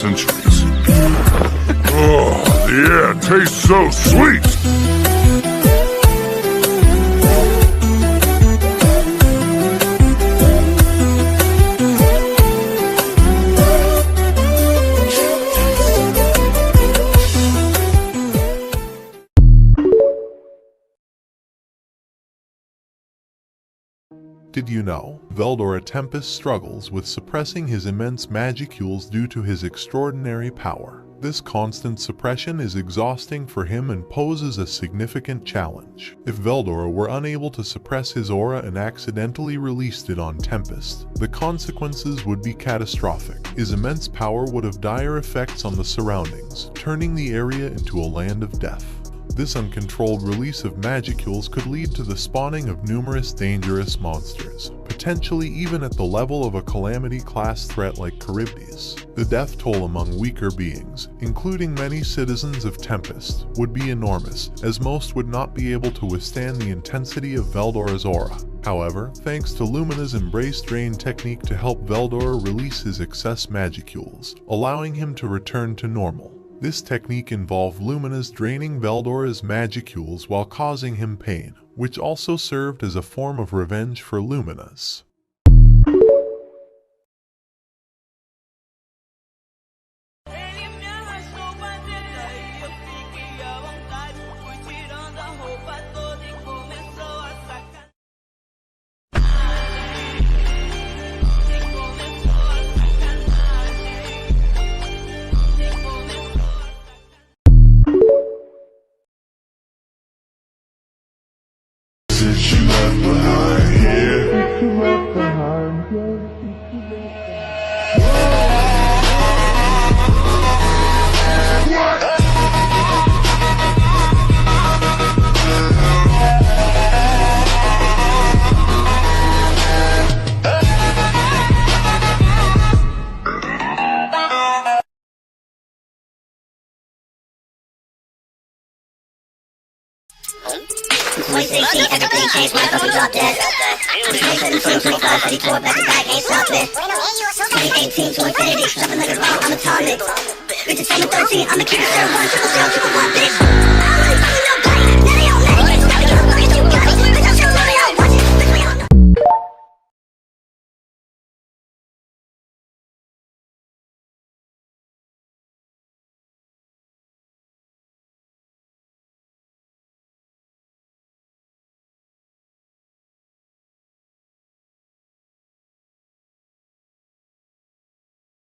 centuries. Oh, the air tastes so sweet! Did you know, Veldora Tempest struggles with suppressing his immense magicules due to his extraordinary power. This constant suppression is exhausting for him and poses a significant challenge. If Veldora were unable to suppress his aura and accidentally released it on Tempest, the consequences would be catastrophic. His immense power would have dire effects on the surroundings, turning the area into a land of death. This uncontrolled release of magicules could lead to the spawning of numerous dangerous monsters, potentially even at the level of a calamity-class threat like Charybdis. The death toll among weaker beings, including many citizens of Tempest, would be enormous, as most would not be able to withstand the intensity of Veldora's aura. However, thanks to Lumina's Embrace Drain technique to help Veldora release his excess magicules, allowing him to return to normal. This technique involved Lumina's draining Veldora's magicules while causing him pain, which also served as a form of revenge for Lumina's. Since you left behind here. Everything changed when I fucking dropped dead. I was made in 2025, but he tore back to back, ain't stopped it. 2018 to infinity, jumping like a rock, I'm atomic. Reaching 713, I'm a killer, 1, triple 0, triple 1, bitch. I don't really fucking know,